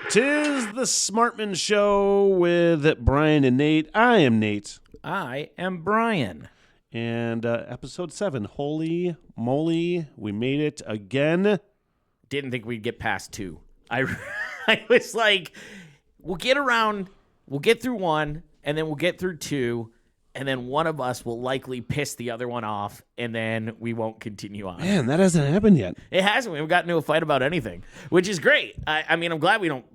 'Tis the Smartman Show with Brian and Nate. I am Nate. I am Brian. And episode 7. Holy moly, we made it again. Didn't think we'd get past 2. I was like, we'll get through 1, and then we'll get through 2, and then one of us will likely piss the other one off, and then we won't continue on. Man, that hasn't happened yet. It hasn't. We haven't gotten into a fight about anything, which is great. I mean, I'm glad we don't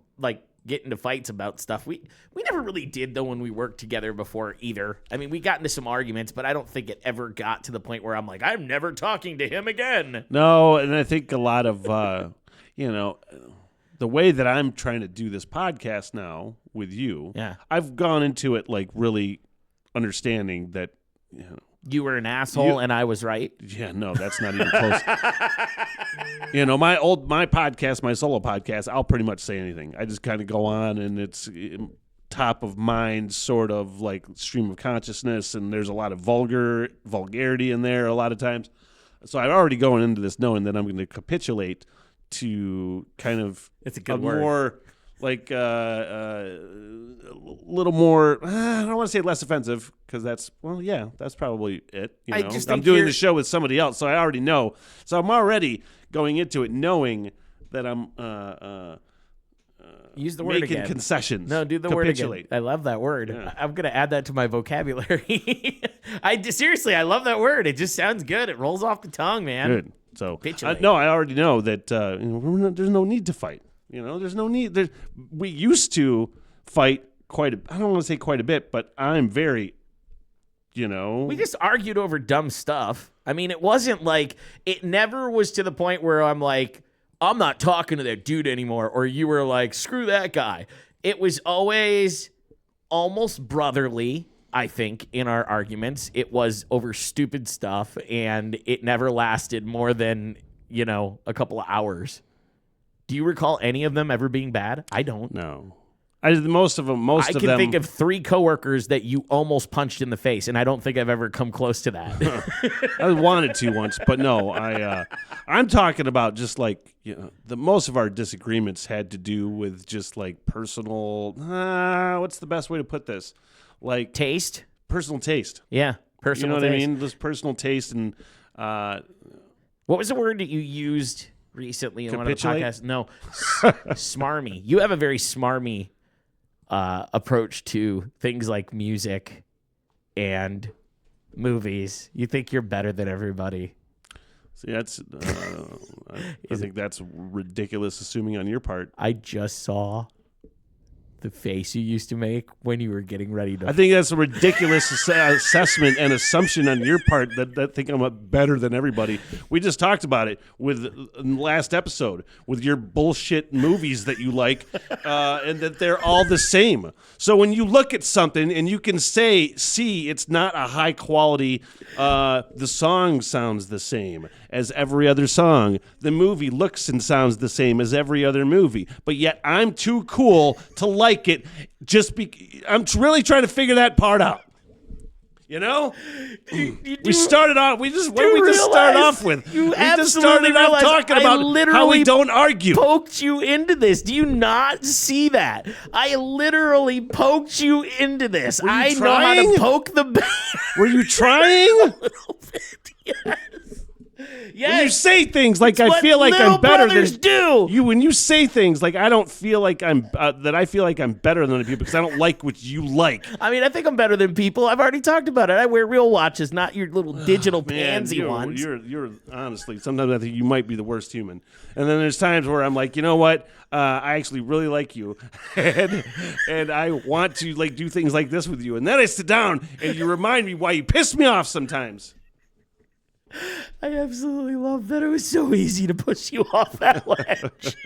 get into fights about stuff. We never really did, though, when we worked together before either. I mean, we got into some arguments, but I don't think it ever got to the point where I'm like, I'm never talking to him again. No, and I think a lot of, the way that I'm trying to do this podcast now with you, I've gone into it like really understanding that, you were an asshole and I was right. Yeah, no, that's not even close. My podcast, my solo podcast, I'll pretty much say anything. I just kind of go on, and it's top of mind sort of like stream of consciousness, and there's a lot of vulgarity in there a lot of times. So I'm already going into this knowing that I'm going to capitulate to kind of it's a good word. More like a little more, I don't want to say less offensive, because that's probably it. I'm doing the show with somebody else, so I already know. So I'm already going into it knowing that I'm use the word making again. Concessions. No, do the word again. I love that word. Yeah. I'm going to add that to my vocabulary. Seriously, I love that word. It just sounds good. It rolls off the tongue, man. Good. So, I already know that there's no need to fight. There's no need. We used to fight I don't want to say quite a bit, but I'm very, We just argued over dumb stuff. I mean, it wasn't like, it never was to the point where I'm like, I'm not talking to that dude anymore, or you were like, screw that guy. It was always almost brotherly, I think, in our arguments. It was over stupid stuff, and it never lasted more than, a couple of hours. Do you recall any of them ever being bad? I don't. No. Most of them. I can think of 3 coworkers that you almost punched in the face, and I don't think I've ever come close to that. I wanted to once, but no. I'm talking about just like the most of our disagreements had to do with just like personal. What's the best way to put this? Like taste, personal taste. Yeah, personal. You know what taste. I mean? Just personal taste and. What was the word that you used recently in one of the podcasts? No, smarmy. You have a very smarmy approach to things like music and movies. You think you're better than everybody. See, that's I think that's ridiculous assuming on your part. I just saw the face you used to make when you were getting ready to. I think that's a ridiculous assessment and assumption on your part that think I'm better than everybody. We just talked about it in the last episode with your bullshit movies that you like, and that they're all the same. So when you look at something and you can see it's not a high quality, the song sounds the same as every other song. The movie looks and sounds the same as every other movie, but yet I'm too cool to like it. I'm really trying to figure that part out. We started off. What did we just start off with? We just started off talking about how we don't argue. Poked you into this. Do you not see that? I literally poked you into this. I know how to poke the bear. Were you trying? A little bit, yes. Yes. When you say things like I feel like I'm better than do. You, when you say things like I don't feel like I'm I feel like I'm better than other people because I don't like what you like. I mean, I think I'm better than people. I've already talked about it. I wear real watches, not your little digital pansy ones. You're honestly, sometimes I think you might be the worst human. And then there's times where I'm like, you know what? I actually really like you, and I want to like do things like this with you. And then I sit down and you remind me why you piss me off sometimes. I absolutely love that. It was so easy to push you off that ledge.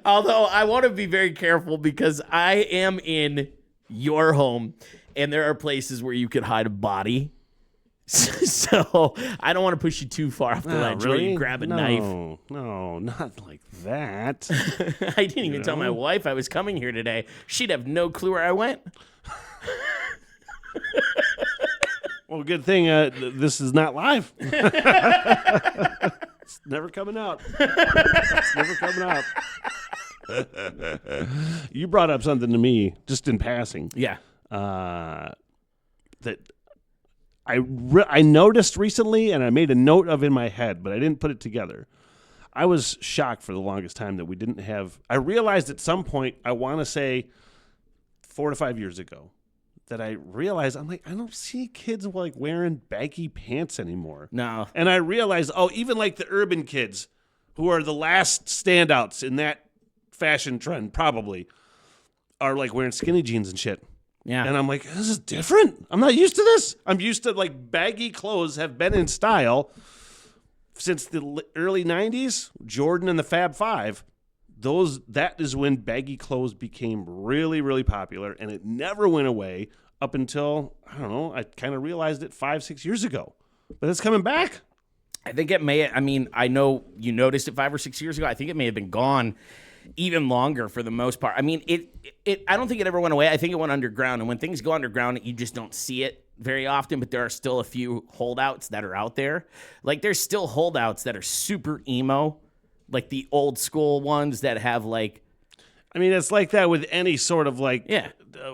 Although I want to be very careful because I am in your home and there are places where you could hide a body. So I don't want to push you too far off the ledge where you grab a knife. No, not like that. I didn't even tell my wife I was coming here today. She'd have no clue where I went. Well, good thing this is not live. It's never coming out. You brought up something to me just in passing. Yeah. That I noticed recently, and I made a note of in my head, but I didn't put it together. I was shocked for the longest time that we didn't have. I realized at some point, I want to say 4 to 5 years ago, that I realized I'm like, I don't see kids like wearing baggy pants anymore. No. And I realized, even like the urban kids, who are the last standouts in that fashion trend, probably are like wearing skinny jeans and shit. Yeah. And I'm like, this is different. I'm not used to this. I'm used to like baggy clothes have been in style since the early 90s, Jordan and the Fab Five. That is when baggy clothes became really, really popular, and it never went away up until, I don't know, I kind of realized it 5-6 years ago. But it's coming back. I think it may, I know you noticed it 5 or 6 years ago. I think it may have been gone even longer for the most part. I mean, I don't think it ever went away. I think it went underground. And when things go underground, you just don't see it very often, but there are still a few holdouts that are out there. Like, there's still holdouts that are super emo, like the old school ones that have like... I mean, it's like that with any sort of like... Yeah.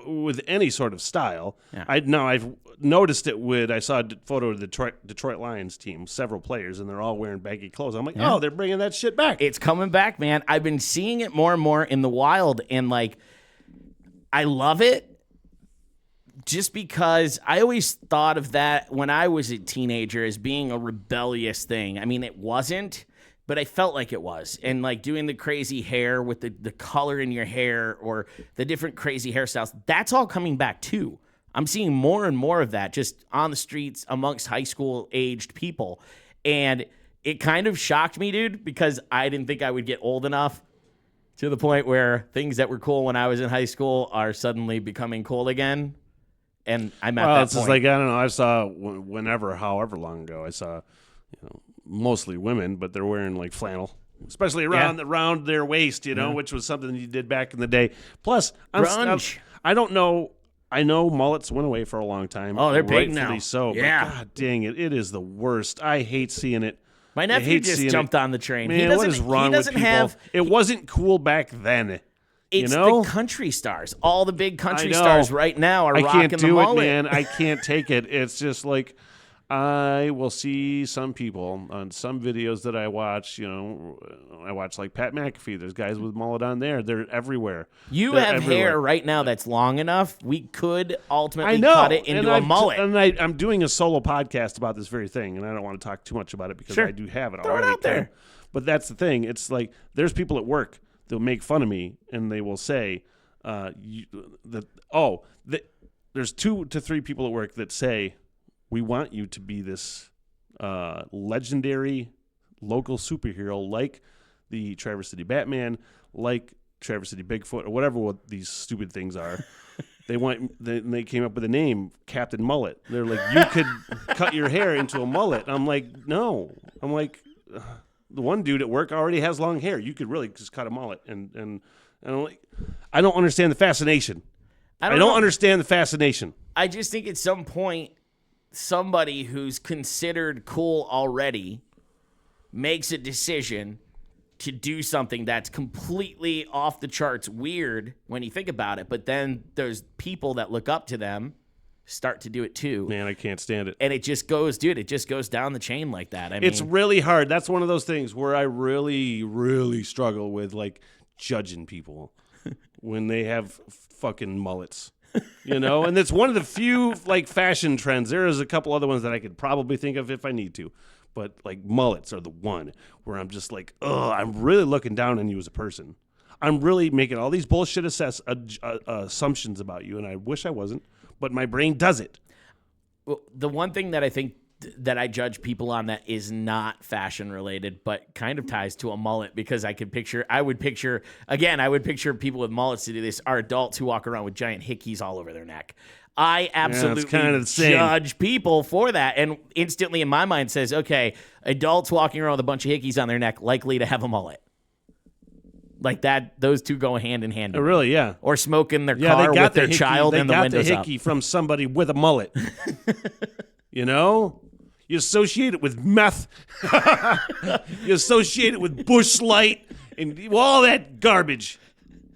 With any sort of style. Yeah. I've noticed it I saw a photo of the Detroit Lions team, several players, and they're all wearing baggy clothes. I'm like, they're bringing that shit back. It's coming back, man. I've been seeing it more and more in the wild, and like, I love it just because I always thought of that when I was a teenager as being a rebellious thing. I mean, it wasn't, but I felt like it was. And like doing the crazy hair with the color in your hair or the different crazy hairstyles, that's all coming back too. I'm seeing more and more of that just on the streets amongst high school aged people. And it kind of shocked me, dude, because I didn't think I would get old enough to the point where things that were cool when I was in high school are suddenly becoming cool again. And I'm at that it's point. just like, I don't know. I saw however long ago, I saw, mostly women, but they're wearing like flannel, especially around their waist, which was something you did back in the day. Plus, I don't know. I know mullets went away for a long time. Oh, they're big now. Rightfully so. Yeah. But God dang it. It is the worst. I hate seeing it. My nephew just jumped on the train. Man, what is wrong with people? It wasn't cool back then. It's the country stars. All the big country stars right now are rocking the mullet. I can't do it, man. I can't take it. It's just like, I will see some people on some videos that I watch, I watch like Pat McAfee. There's guys with mullet on there. They're everywhere. They're have everywhere. Hair right now that's long enough. We could ultimately cut it into a mullet. And I'm doing a solo podcast about this very thing, and I don't want to talk too much about it because I do have it already. Throw it out there. But that's the thing. It's like there's people at work that will make fun of me, and they will say there's 2 to 3 people at work that say, we want you to be this legendary local superhero like the Traverse City Batman, like Traverse City Bigfoot, or whatever what these stupid things are. They came up with a name, Captain Mullet. They're like, you could cut your hair into a mullet. I'm like, no. I'm like, the one dude at work already has long hair. You could really just cut a mullet. And I'm like, I don't understand the fascination. I don't understand the fascination. I just think at some point, somebody who's considered cool already makes a decision to do something that's completely off the charts weird when you think about it, but then there's people that look up to them start to do it too. Man, I can't stand it. And it just goes down the chain like that. I mean, it's really hard. That's one of those things where I really, really struggle with like judging people when they have fucking mullets. And it's one of the few like fashion trends. There is a couple other ones that I could probably think of if I need to, but like mullets are the one where I'm just like, I'm really looking down on you as a person. I'm really making all these bullshit assumptions about you, and I wish I wasn't, but my brain does it. Well, the one thing that I think that I judge people on that is not fashion related, but kind of ties to a mullet, because I would picture people with mullets to do this are adults who walk around with giant hickeys all over their neck. I absolutely judge people for that, and instantly in my mind says, okay, adults walking around with a bunch of hickeys on their neck likely to have a mullet. Like that, those two go hand in hand. Really, yeah. Or smoking their car with their child and the windows up. They got the hickey from somebody with a mullet. You associate it with meth. You associate it with Bush Light and all that garbage,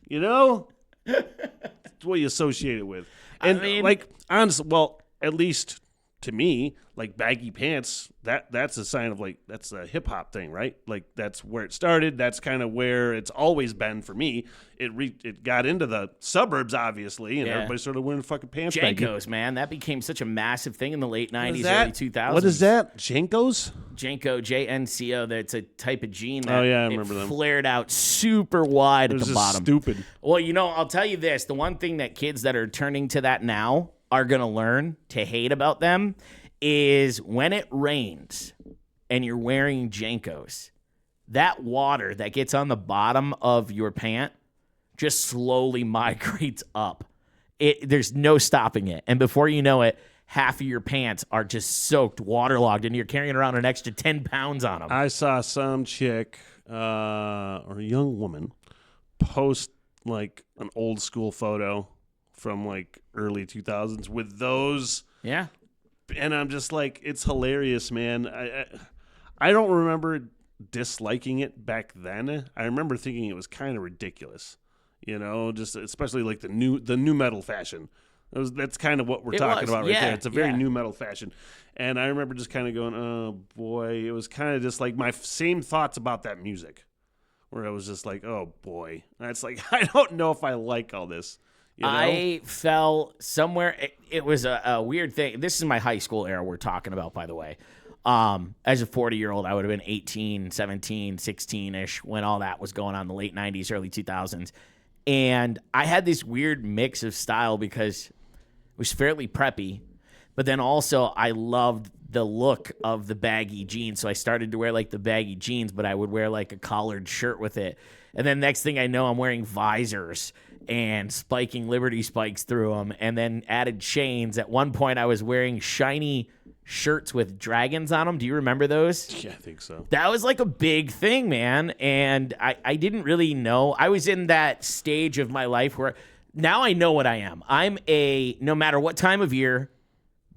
you know. That's what you associate it with. And I mean, like, honestly, well, at least to me, like baggy pants, that's a sign of like that's a hip hop thing, right? Like that's where it started. That's kind of where it's always been for me. It got into the suburbs, obviously, and everybody started wearing fucking pants. Jenkos, man, that became such a massive thing in the late '90s, early 2000s. What is that? Jenkos? Jenko, JNCO. That's a type of jean. That I remember them. Flared out super wide at the bottom. Stupid. Well, I'll tell you this: the one thing that kids that are turning to that now are gonna learn to hate about them is when it rains and you're wearing Jenkos, that water that gets on the bottom of your pant just slowly migrates up. There's no stopping it. And before you know it, half of your pants are just soaked, waterlogged, and you're carrying around an extra 10 pounds on them. I saw some chick or a young woman post like an old school photo from like early 2000s with those. Yeah. And I'm just like, it's hilarious, man. I don't remember disliking it back then. I remember thinking it was kind of ridiculous, just especially like the new metal fashion. That's kind of what we're talking about right there. It's a very new metal fashion. And I remember just kind of going, oh boy, it was kind of just like my same thoughts about that music, where I was just like, oh boy, that's like, I don't know if I like all this. I fell somewhere. It was a weird thing. This is my high school era we're talking about, by the way. As a 40-year-old, I would have been 18, 17, 16-ish when all that was going on in the late 90s, early 2000s. And I had this weird mix of style because it was fairly preppy, but then also I loved the look of the baggy jeans. So I started to wear like the baggy jeans, but I would wear like a collared shirt with it. And then next thing I know, I'm wearing visors and spiking Liberty spikes through them, and then added chains. At one point, I was wearing shiny shirts with dragons on them. Do you remember those? Yeah, I think so. That was like a big thing, man. And I didn't really know. I was in that stage of my life where now I know what I am. I'm no matter what time of year,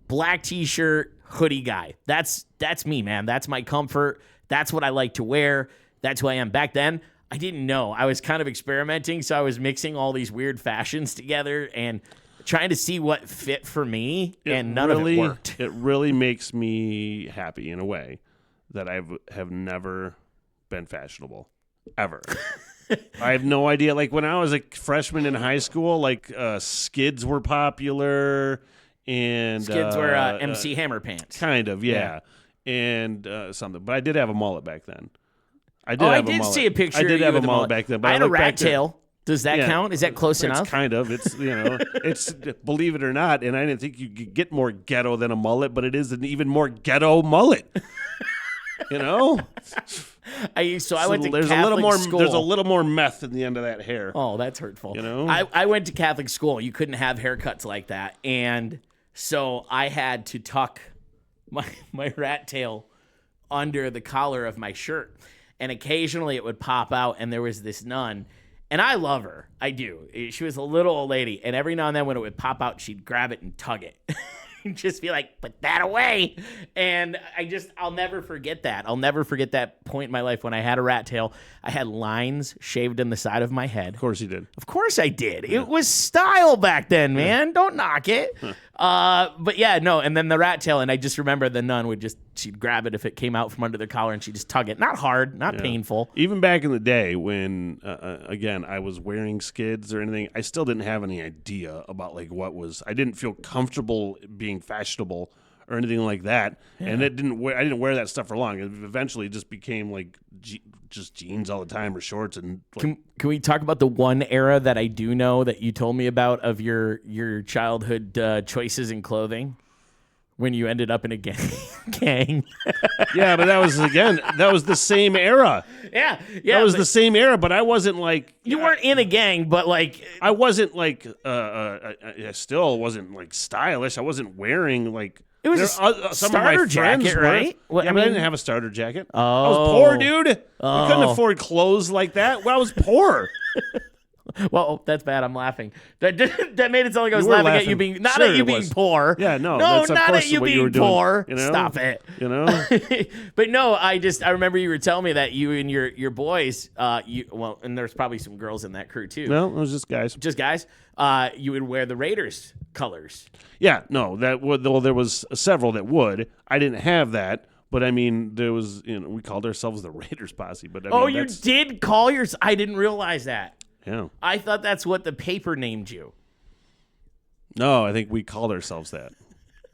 black t-shirt, hoodie guy. That's me, man. That's my comfort. That's what I like to wear. That's who I am. Back then, I didn't know. I was kind of experimenting, so I was mixing all these weird fashions together and trying to see what fit for me, and none of it worked. It really makes me happy in a way that I have never been fashionable, ever. I have no idea. Like when I was a freshman in high school, like skids were popular, and skids were MC Hammer pants. Kind of, yeah. And something. But I did have a mullet back then. I did see a picture. I did of have you a mullet back then. But I had a rat tail. Does that count? Is that close enough? Kind of. It's it's believe it or not, and I didn't think you could get more ghetto than a mullet, but it is an even more ghetto mullet. I went to Catholic school. There's a little more meth in the end of that hair. Oh, that's hurtful. I went to Catholic school. You couldn't have haircuts like that, and so I had to tuck my rat tail under the collar of my shirt. And occasionally it would pop out, and there was this nun, and I love her. I do. She was a little old lady, and every now and then when it would pop out, she'd grab it and tug it. And just be like, put that away. And I'll never forget that. I'll never forget that point in my life when I had a rat tail. I had lines shaved in the side of my head. Of course you did. Of course I did. Yeah. It was style back then, man. Don't knock it. But yeah, no. And then the rat tail, and I just remember the nun she'd grab it if it came out from under the collar, and she'd just tug it. Not hard, not painful. Even back in the day when, again, I was wearing skids or anything, I still didn't have any idea about like I didn't feel comfortable being fashionable or anything like that. Yeah. And I didn't wear that stuff for long. It eventually just became like just jeans all the time or shorts. And like, can we talk about the one era that I do know that you told me about of your childhood choices in clothing when you ended up in a gang? Yeah, but that was the same era. Yeah. That was the same era, but I wasn't like... You weren't in a gang, but like... I wasn't like... I still wasn't like stylish. I wasn't wearing like... It was a starter jacket, right? Well, I didn't have a starter jacket. Oh. I was poor, dude. We couldn't afford clothes like that. Well, I was poor. Well, that's bad. I'm laughing. That made it sound like I was You were laughing at laughing. you being not Sure, at you it being was. poor. Yeah, no, no, that's of not course at you what you were being doing, poor. you know? Stop it. You know? But no, I remember you were telling me that you and your boys, and there's probably some girls in that crew too. No, it was just guys. Just guys. You would wear the Raiders colors. Yeah, no, that would. Well, there was several that would. I didn't have that. But I mean, there was, we called ourselves the Raiders posse. But I mean, you did call yours? I didn't realize that. Yeah. I thought that's what the paper named you. No, I think we called ourselves that.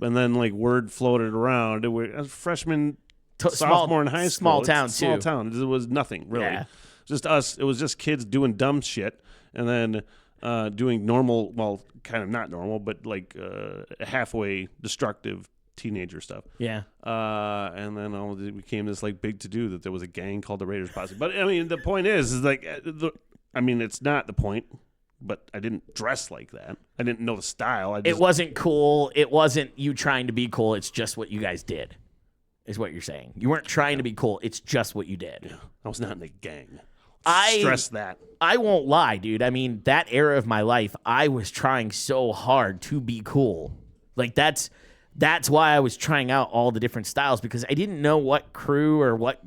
And then like word floated around. We freshman, sophomore in high school. Small town too. too. Small town. It was nothing really. Yeah. Just us. It was just kids doing dumb shit, and then doing normal. Well, kind of not normal, but like halfway destructive teenager stuff. Yeah. And then it became this like big to do that there was a gang called the Raiders posse. But I mean, the point is like, it's not the point. But I didn't dress like that. I didn't know the style. It wasn't cool. It wasn't you trying to be cool. It's just what you guys did, is what you're saying. You weren't trying to be cool. It's just what you did. Yeah, I was not in a gang. I stress that. I won't lie, dude. I mean, that era of my life, I was trying so hard to be cool. Like that's why I was trying out all the different styles, because I didn't know what crew or what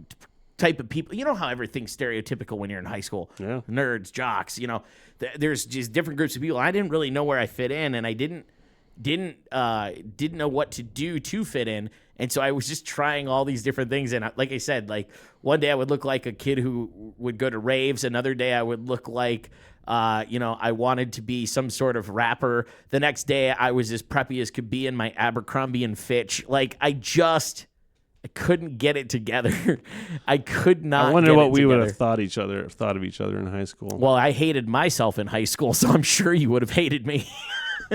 type of people. You know how everything's stereotypical when you're in high school. Yeah. Nerds, jocks, there's just different groups of people. I didn't really know where I fit in, and I didn't know what to do to fit in. And so I was just trying all these different things. And like I said, like one day I would look like a kid who would go to raves. Another day I would look like, I wanted to be some sort of rapper. The next day I was as preppy as could be in my Abercrombie and Fitch. Like I couldn't get it together. I could not. I wonder get what it we together. would have thought of each other in high school. Well, I hated myself in high school, so I'm sure you would have hated me.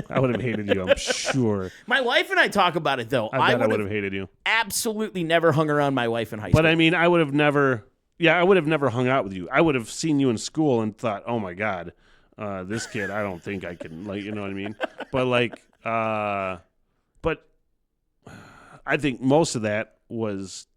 I would have hated you, I'm sure. My wife and I talk about it, though. I would have hated you. Absolutely never hung around my wife in high school. But I mean, I would have never hung out with you. I would have seen you in school and thought, oh my God, this kid, I don't think I can, like, you know what I mean? But like, but I think most of that was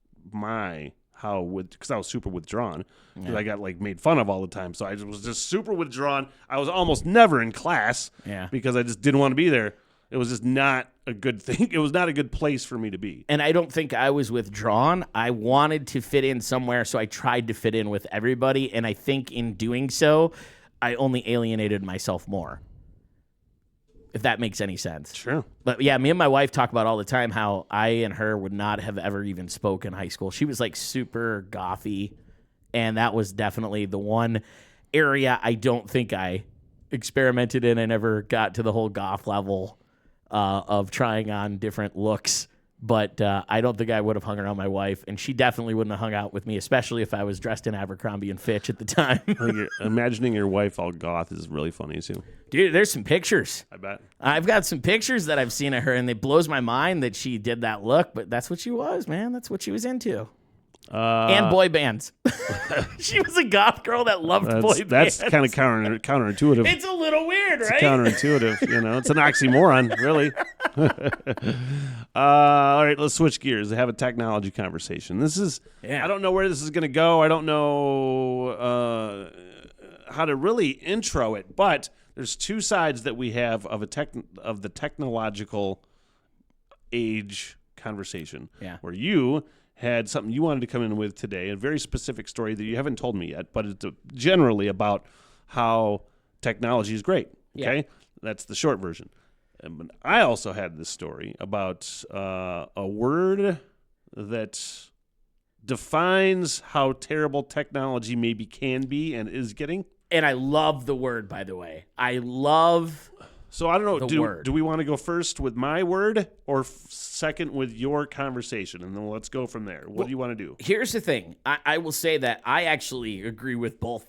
because I was super withdrawn. Yeah. I got like made fun of all the time. So I was just super withdrawn. I was almost never in class because I just didn't want to be there. It was just not a good thing. It was not a good place for me to be. And I don't think I was withdrawn. I wanted to fit in somewhere, so I tried to fit in with everybody. And I think in doing so, I only alienated myself more. If that makes any sense. Sure. But yeah, me and my wife talk about all the time how I and her would not have ever even spoke in high school. She was like super gothy, and that was definitely the one area I don't think I experimented in. I never got to the whole goth level of trying on different looks. But I don't think I would have hung around my wife, and she definitely wouldn't have hung out with me, especially if I was dressed in Abercrombie and Fitch at the time. Like imagining your wife all goth is really funny too. Dude, there's some pictures. I bet. I've got some pictures that I've seen of her, and it blows my mind that she did that look, but that's what she was, man. That's what she was into. And boy bands. She was a goth girl that loved boy bands. That's kind of counterintuitive. It's a little weird, right? It's counterintuitive. It's an oxymoron, really. All right, let's switch gears and have a technology conversation. I don't know where this is going to go. I don't know how to really intro it, but there's two sides that we have of the technological age conversation. Yeah. Where you had something you wanted to come in with today, a very specific story that you haven't told me yet, but it's generally about how technology is great. Okay, that's the short version. But I also had this story about a word that defines how terrible technology maybe can be and is getting. And I love the word, by the way. I love. So I don't know. Do we want to go first with my word or second with your conversation, and then let's go from there. What do you want to do? Here's the thing. I will say that I actually agree with both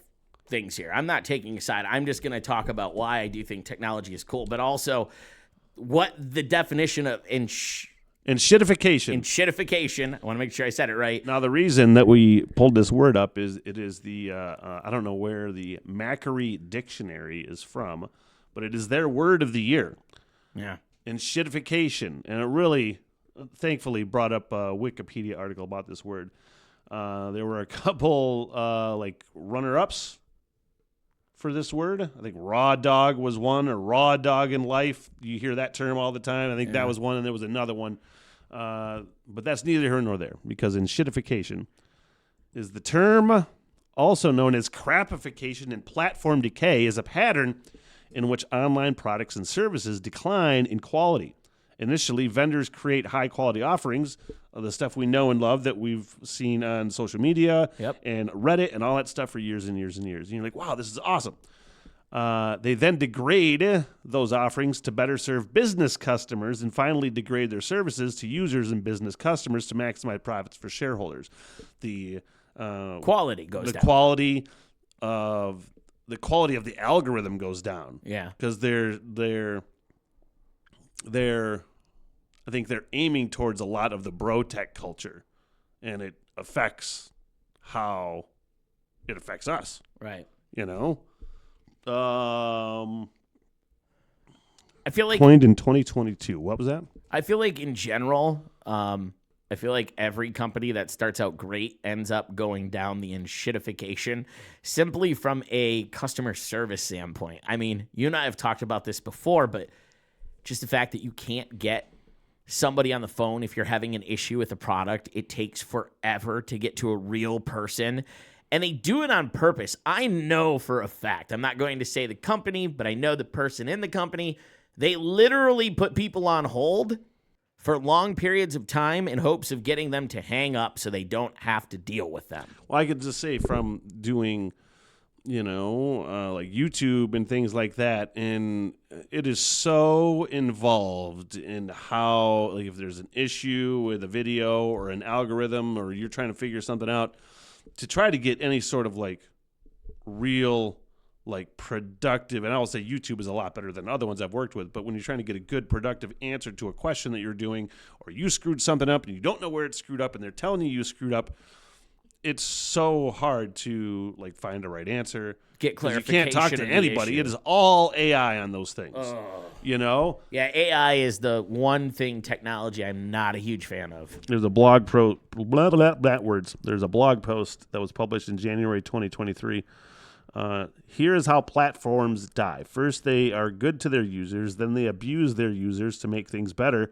things here. I'm not taking a side. I'm just going to talk about why I do think technology is cool, but also what the definition of Enshittification. I want to make sure I said it right. Now, the reason that we pulled this word up is it is the I don't know where the Macquarie Dictionary is from, but it is their word of the year. Yeah. Enshittification. And it really, thankfully, brought up a Wikipedia article about this word. There were a couple, runner-ups for this word. I think raw dog was one, or raw dog in life. You hear that term all the time. I think that was one, and there was another one. But that's neither here nor there, because enshittification is the term, also known as crapification and platform decay, is a pattern in which online products and services decline in quality. Initially, vendors create high-quality offerings of the stuff we know and love that we've seen on social media and Reddit and all that stuff for years and years and years. And you're like, wow, this is awesome. They then degrade those offerings to better serve business customers, and finally degrade their services to users and business customers to maximize profits for shareholders. The quality goes down. The quality of the algorithm goes down. Yeah, because I think they're aiming towards a lot of the bro tech culture, and it affects how it affects us. Right. You know? I feel like coined in 2022. What was that? I feel like in general, I feel like every company that starts out great ends up going down the enshittification simply from a customer service standpoint. I mean, you and I have talked about this before, but just the fact that you can't get somebody on the phone if you're having an issue with a product, it takes forever to get to a real person. And they do it on purpose. I know for a fact, I'm not going to say the company, but I know the person in the company, they literally put people on hold for long periods of time in hopes of getting them to hang up so they don't have to deal with them. Well, I could just say from doing, like YouTube and things like that, and it is so involved in how, like, if there's an issue with a video or an algorithm, or you're trying to figure something out, to try to get any sort of like real, like productive, and I will say YouTube is a lot better than other ones I've worked with, but when you're trying to get a good productive answer to a question that you're doing, or you screwed something up and you don't know where it's screwed up and they're telling you screwed up, it's so hard to like find a right answer. Get clarification. You can't talk to anybody. It is all AI on those things. Yeah, AI is the one thing technology I'm not a huge fan of. There's a There's a blog post that was published in January 2023. Here is how platforms die. First, they are good to their users. Then they abuse their users to make things better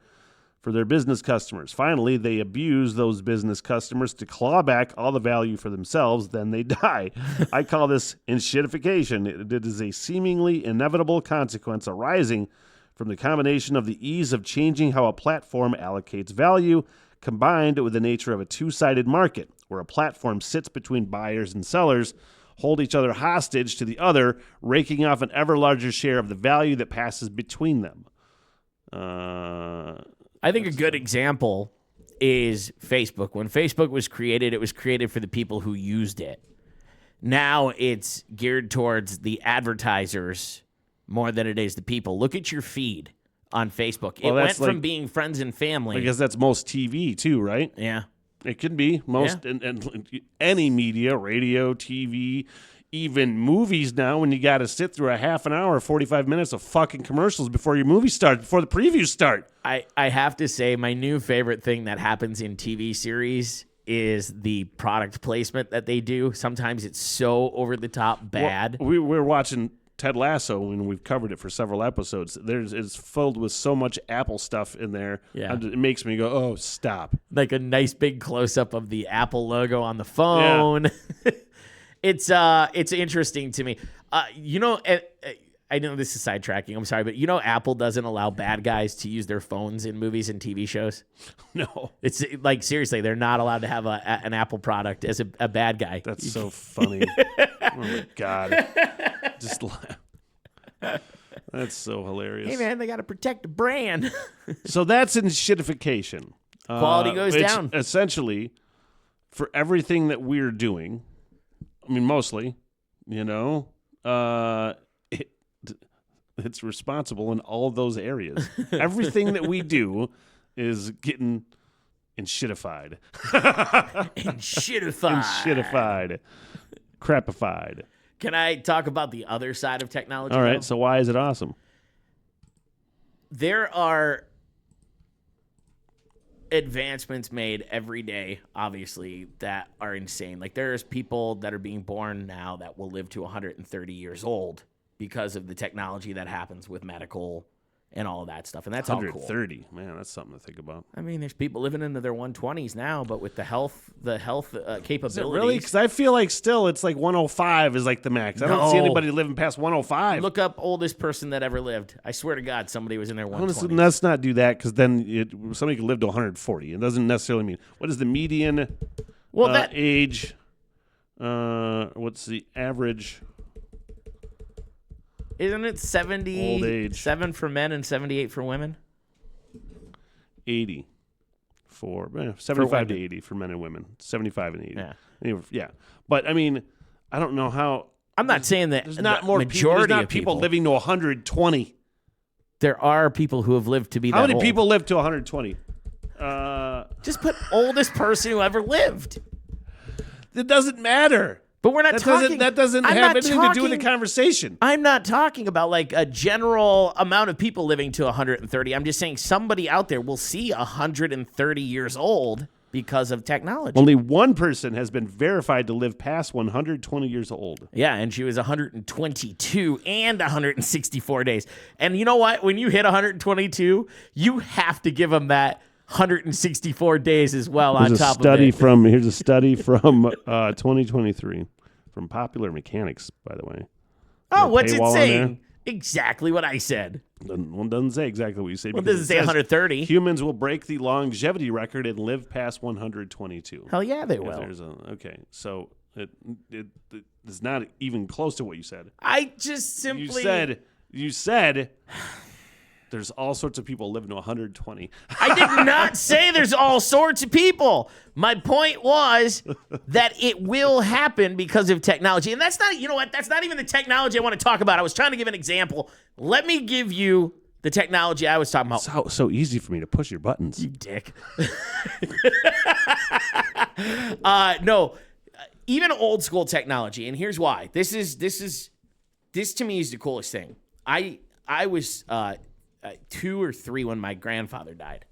for their business customers. Finally, they abuse those business customers to claw back all the value for themselves. Then they die. I call this enshittification. It is a seemingly inevitable consequence arising from the combination of the ease of changing how a platform allocates value, combined with the nature of a two-sided market, where a platform sits between buyers and sellers, hold each other hostage to the other, raking off an ever larger share of the value that passes between them. I think a good example is Facebook. When Facebook was created, it was created for the people who used it. Now it's geared towards the advertisers more than it is the people. Look at your feed on Facebook. It went from being friends and family. I guess that's most TV too, right? Yeah. It could be most, and any media, radio, TV, even movies now, when you got to sit through a half an hour, 45 minutes of fucking commercials before your movie starts, before the previews start. I have to say, my new favorite thing that happens in TV series is the product placement that they do. Sometimes it's so over the top bad. Well, we're watching Ted Lasso, and we've covered it for several episodes. It's filled with so much Apple stuff in there. Yeah. It makes me go, oh, stop. Like a nice big close-up of the Apple logo on the phone. Yeah. It's interesting to me. I know this is sidetracking. I'm sorry, but Apple doesn't allow bad guys to use their phones in movies and TV shows. No. It's like, seriously, they're not allowed to have an Apple product as a bad guy. That's so funny. Oh, my God. Just laugh. That's so hilarious. Hey, man, they got to protect the brand. So that's enshittification. Quality goes down. Essentially, for everything that we're doing, I mean, mostly, it's responsible in all of those areas. Everything that we do is getting enshittified. Enshittified. Crapified. Can I talk about the other side of technology? All right, so why is it awesome? There are advancements made every day, obviously, that are insane. Like, there's people that are being born now that will live to 130 years old because of the technology that happens with medical and all of that stuff. And that's all cool. 130, man, that's something to think about. I mean, there's people living into their 120s now, but with the health capabilities. Is it really? Because I feel like still it's like 105 is like the max. I don't see anybody living past 105. Look up oldest person that ever lived. I swear to God, somebody was in their 120s. Honestly, let's not do that, because then somebody could live to 140. It doesn't necessarily mean. What is the median age? What's the average? Isn't it 77 for men and 78 for women? 80 for 75 to 80 for men and women. 75 and 80. Yeah. Anyway, yeah. But I mean, I don't know how. I'm not saying that there's not more majority there's not of people living to 120. There are people who have lived to be that old. How many old. people live to 120? Just put oldest person who ever lived. It doesn't matter. But we're not talking. That doesn't have anything to do with the conversation. I'm not talking about like a general amount of people living to 130. I'm just saying somebody out there will see 130 years old because of technology. Only one person has been verified to live past 120 years old. Yeah, and she was 122 and 164 days. And you know what? When you hit 122, you have to give them that 164 days as well on top of it. Here's a study from 2023 from Popular Mechanics, by the way. Oh, what's it saying? Exactly what I said. One doesn't say exactly what you say. Well, it doesn't say 130. Humans will break the longevity record and live past 122. Hell yeah, they will. Okay, so it is not even close to what you said. I just simply... You said... There's all sorts of people living to 120. I did not say there's all sorts of people. My point was that it will happen because of technology. And that's not, you know what? That's not even the technology I want to talk about. I was trying to give an example. Let me give you the technology I was talking about. So easy for me to push your buttons. You dick. No, even old school technology. And here's why. This to me is the coolest thing. I was 2 or 3 when my grandfather died.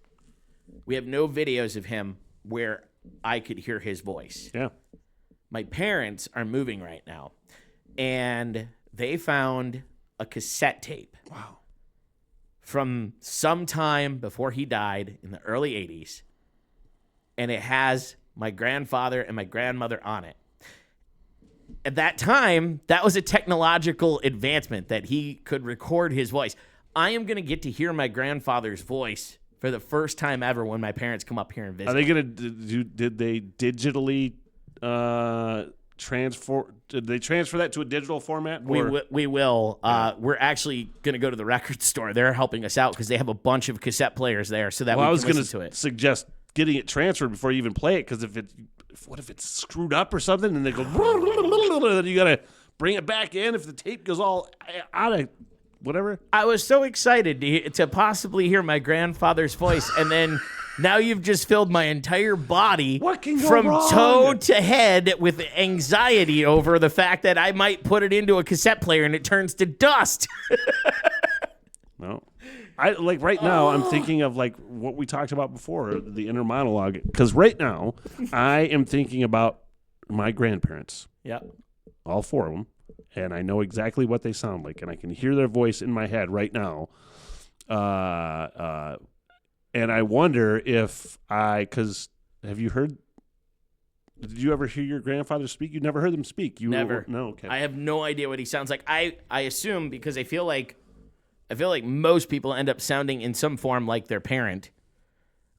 We have no videos of him where I could hear his voice. Yeah. My parents are moving right now, and they found a cassette tape. Wow. From some time before he died in the early 80s, and it has my grandfather and my grandmother on it. At that time, that was a technological advancement that he could record his voice. I am going to get to hear my grandfather's voice for the first time ever when my parents come up here and visit. Are they going to did they digitally transfer? Did they transfer that to a digital format? We will. We're actually going to go to the record store. They're helping us out because they have a bunch of cassette players there, so that we can listen to it. Suggest getting it transferred before you even play it, because what if it's screwed up or something and they go, then you got to bring it back in if the tape goes all out of whatever. I was so excited to possibly hear my grandfather's voice, and then now you've just filled my entire body from toe to head with anxiety over the fact that I might put it into a cassette player and it turns to dust. No. Right now, I'm thinking of like what we talked about before, the inner monologue, because right now I am thinking about my grandparents. Yep. All 4 of them. And I know exactly what they sound like, and I can hear their voice in my head right now. And I wonder because have you heard? Did you ever hear your grandfather speak? You never heard them speak. Never. No. Okay. I have no idea what he sounds like. I assume, because I feel like most people end up sounding in some form like their parent.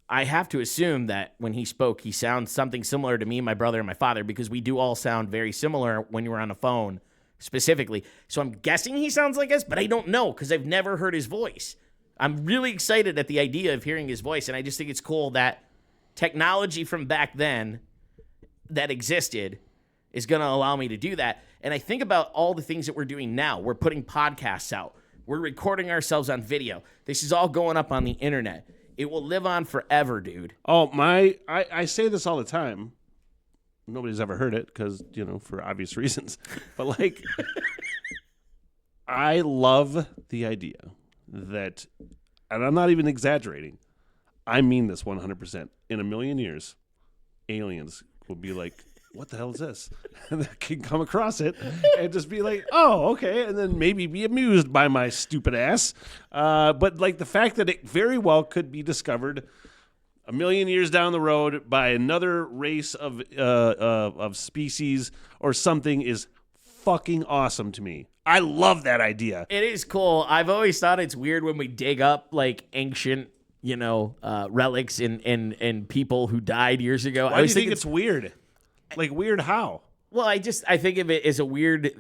I have to assume that when he spoke, he sounds something similar to me, my brother, and my father, because we do all sound very similar when you were on the phone. Specifically. So I'm guessing he sounds like us, but I don't know because I've never heard his voice. I'm really excited at the idea of hearing his voice, and I just think it's cool that technology from back then that existed is going to allow me to do that. And I think about all the things that we're doing now. We're putting podcasts out. We're recording ourselves on video. This is all going up on the internet. It will live on forever, dude. Oh, I say this all the time. Nobody's ever heard it because, for obvious reasons. But, I love the idea that, and I'm not even exaggerating, I mean this 100%. In a million years, aliens will be like, what the hell is this? And they can come across it and just be like, oh, okay, and then maybe be amused by my stupid ass. But like the fact that it very well could be discovered a million years down the road by another race of species or something is fucking awesome to me. I love that idea. It is cool. I've always thought it's weird when we dig up like ancient, relics and people who died years ago. Why do you think it's weird? Like weird how? Well, I think of it as a weird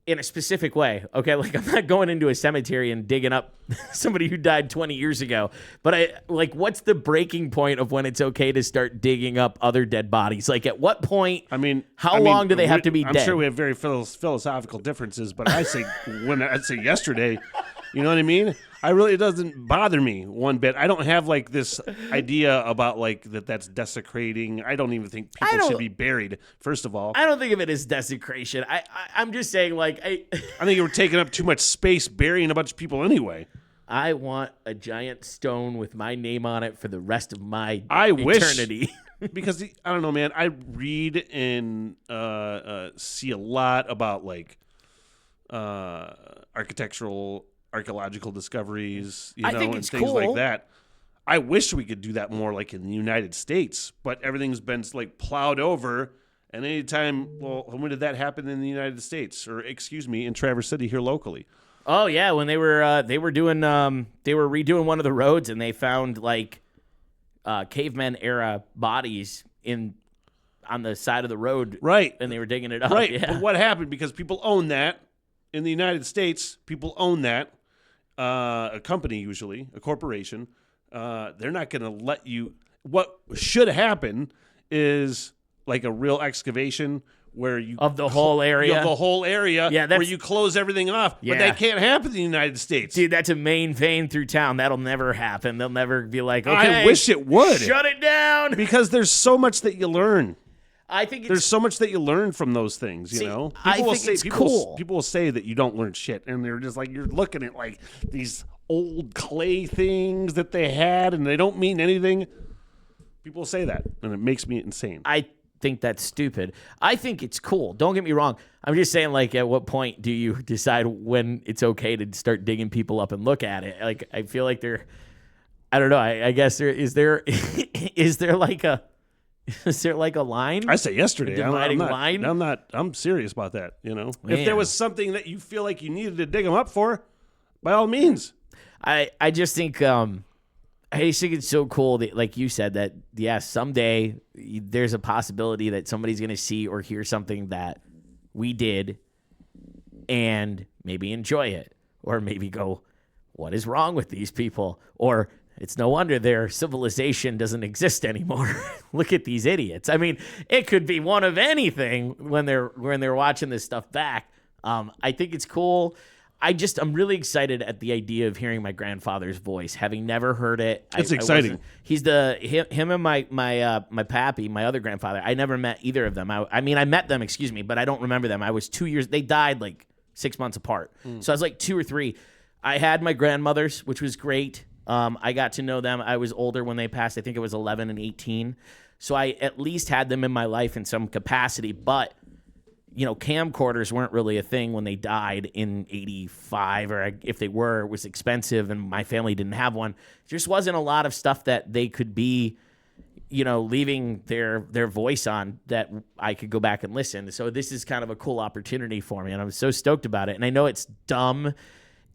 in a specific way. Okay, like I'm not going into a cemetery and digging up somebody who died 20 years ago, but what's the breaking point of when it's okay to start digging up other dead bodies? Like at what point? How long do they have to be dead? I'm sure we have very philosophical differences, but I'd say yesterday, you know what I mean? It doesn't bother me one bit. I don't have like this idea about like that's desecrating. I don't even think people should be buried, first of all. I don't think of it as desecration. I'm just saying like I think you were taking up too much space burying a bunch of people anyway. I want a giant stone with my name on it for the rest of my Wish, eternity. because I don't know, man. I read and see a lot about like archaeological discoveries, I think and it's things cool. like that. I wish we could do that more like in the United States, but everything's been like plowed over. And when did that happen in the United States? Or in Traverse City here locally? Oh yeah, when they were redoing one of the roads and they found like caveman era bodies on the side of the road. Right. And they were digging it up. Right. Yeah. But what happened? Because people own that in the United States, people own that. A company, usually, a corporation, they're not going to let you. What should happen is like a real excavation where you of the whole area. Of the whole area, yeah, where you close everything off. Yeah. But that can't happen in the United States. Dude, that's a main vein through town. That'll never happen. They'll never be like, okay, I wish it would. Shut it down. Because there's so much that you learn. I think there's so much that you learn from those things, you know? Cool. People will say that you don't learn shit, and they're just like, you're looking at like these old clay things that they had, and they don't mean anything. People say that, and it makes me insane. I think that's stupid. I think it's cool. Don't get me wrong. I'm just saying, like, at what point do you decide when it's okay to start digging people up and look at it? Like, I feel like I don't know. I guess is there like a line? I say yesterday. Line? I'm serious about that. You know, Man. If there was something that you feel like you needed to dig them up for, by all means. I just think it's so cool that, like you said, that someday there's a possibility that somebody's gonna see or hear something that we did, and maybe enjoy it, or maybe go, "What is wrong with these people?" Or it's no wonder their civilization doesn't exist anymore. Look at these idiots. I mean, it could be one of anything when they're watching this stuff back. I think it's cool. I'm really excited at the idea of hearing my grandfather's voice, having never heard it. It's exciting. He's him and my pappy, my other grandfather. I never met either of them. I met them, but I don't remember them. I was 2 years. They died like 6 months apart. So I was like 2 or 3. I had my grandmothers, which was great. I got to know them. I was older when they passed. I think it was 11 and 18. So I at least had them in my life in some capacity. But, camcorders weren't really a thing when they died in 85. Or if they were, it was expensive and my family didn't have one. There just wasn't a lot of stuff that they could be, leaving their voice on that I could go back and listen. So this is kind of a cool opportunity for me. And I'm so stoked about it. And I know it's dumb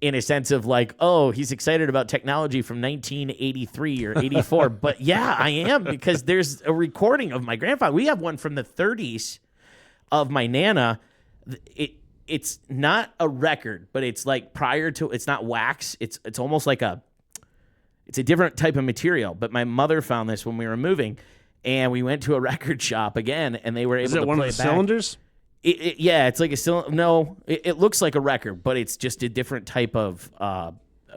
in a sense of like, oh, he's excited about technology from 1983 or 84. But yeah, I am, because there's a recording of my grandfather. We have one from the 30s of my Nana. It's not a record, but it's like it's not wax. It's almost like it's a different type of material. But my mother found this when we were moving, and we went to a record shop again, and they were able to play it back. Is it one of the cylinders? Yeah, it's like a cylinder. No, it looks like a record, but it's just a different type of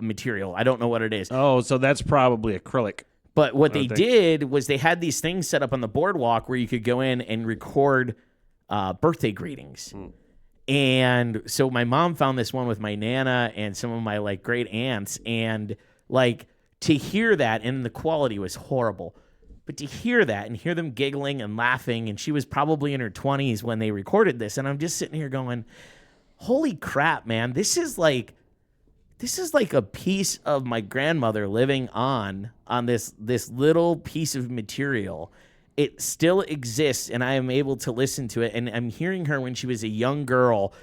material. I don't know what it is. Oh, so that's probably acrylic. But what they did was they had these things set up on the boardwalk where you could go in and record birthday greetings. And so my mom found this one with my Nana and some of my like great aunts, and like to hear that, and the quality was horrible, but to hear that and hear them giggling and laughing, and she was probably in her 20s when they recorded this, and I'm just sitting here going, holy crap, man, this is like a piece of my grandmother living on this little piece of material. It still exists, and I am able to listen to it, and I'm hearing her when she was a young girl,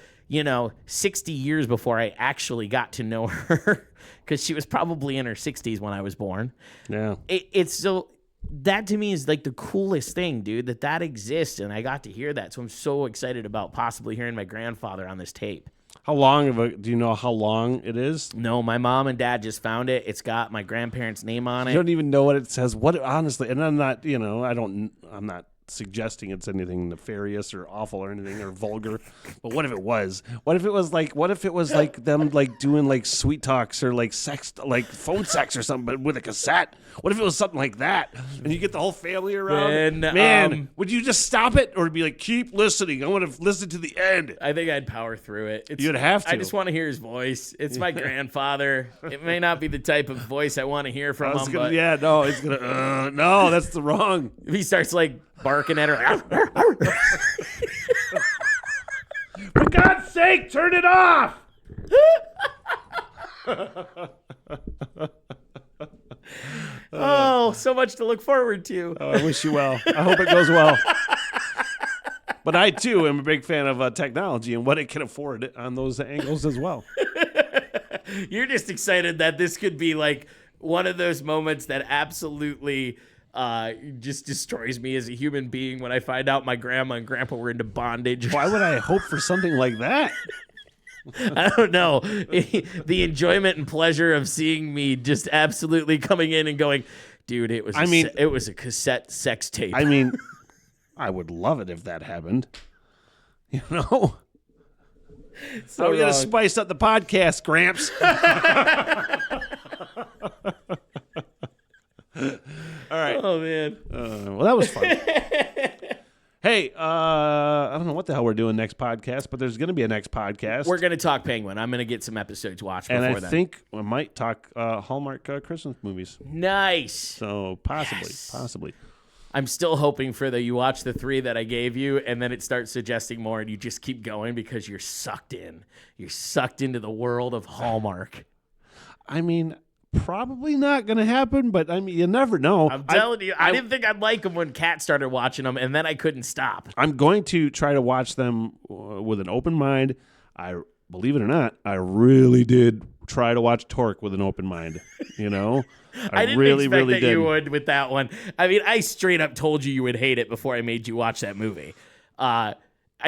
60 years before I actually got to know her, because she was probably in her 60s when I was born. Yeah. It's so, that to me is like the coolest thing, dude, that exists, and I got to hear that, so I'm so excited about possibly hearing my grandfather on this tape. Do you know how long it is? No, my mom and dad just found it. It's got my grandparents' name on it. You don't even know what it says. Honestly, and I'm not, I'm not suggesting it's anything nefarious or awful or anything or vulgar. But what if it was? What if it was like them like doing like sweet talks or like sex, like phone sex or something, but with a cassette? What if it was something like that? And you get the whole family around? Man, would you just stop it or be like, keep listening? I want to listen to the end. I think I'd power through it. You'd have to. I just want to hear his voice. It's my grandfather. It may not be the type of voice I want to hear from him. But he's gonna. No, that's the wrong. If he starts like barking at her. For God's sake, turn it off! Oh, so much to look forward to. Oh, I wish you well. I hope it goes well. But I, too, am a big fan of technology and what it can afford on those angles as well. You're just excited that this could be like one of those moments that absolutely just destroys me as a human being when I find out my grandma and grandpa were into bondage. Why would I hope for something like that? I don't know. The enjoyment and pleasure of seeing me just absolutely coming in and going, dude, it was a cassette sex tape. I mean, I would love it if that happened. So we're going to spice up the podcast, Gramps. All right. Oh, man. Well, that was fun. Hey, I don't know what the hell we're doing next podcast, but there's going to be a next podcast. We're going to talk Penguin. I'm going to get some episodes watched before then. then. And I think we might talk Hallmark Christmas movies. Nice. So possibly. I'm still hoping for you watch the 3 that I gave you, and then it starts suggesting more, and you just keep going because you're sucked in. You're sucked into the world of Hallmark. I mean, probably not going to happen, but I mean, you never know. I'm telling you, I didn't think I'd like them when Kat started watching them, and then I couldn't stop. I'm going to try to watch them with an open mind. Believe it or not, I really did try to watch Torque with an open mind. I didn't expect that you would with that one. I mean, I straight up told you would hate it before I made you watch that movie. I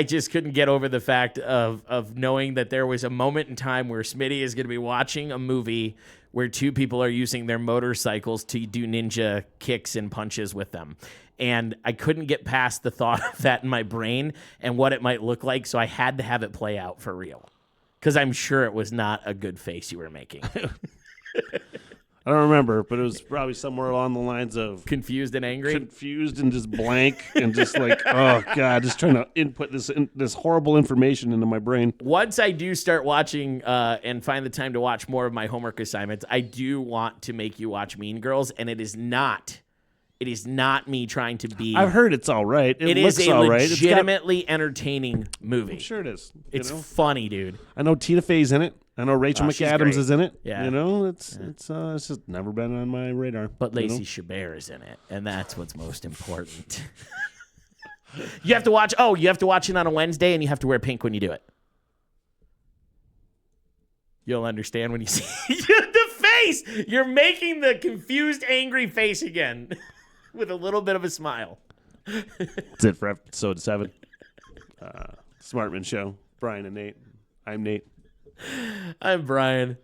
just couldn't get over the fact of knowing that there was a moment in time where Smitty is going to be watching a movie where 2 people are using their motorcycles to do ninja kicks and punches with them. And I couldn't get past the thought of that in my brain and what it might look like, so I had to have it play out for real. Because I'm sure it was not a good face you were making. I don't remember, but it was probably somewhere along the lines of confused and angry, confused and just blank, and just like, oh god, just trying to input this horrible information into my brain. Once I do start watching and find the time to watch more of my homework assignments, I do want to make you watch Mean Girls, and it is not me trying to be. I've heard it's all right. It looks is a all right. legitimately entertaining movie. I'm sure it is. It's funny, dude. I know Tina Fey's in it. I know Rachel McAdams is in it. Yeah. It's just never been on my radar. But Lacey Chabert is in it, and that's what's most important. You have to watch it on a Wednesday, and you have to wear pink when you do it. You'll understand when you see the face. You're making the confused, angry face again with a little bit of a smile. That's it for episode 7. Smartman Show. Brian and Nate. I'm Nate. I'm Brian.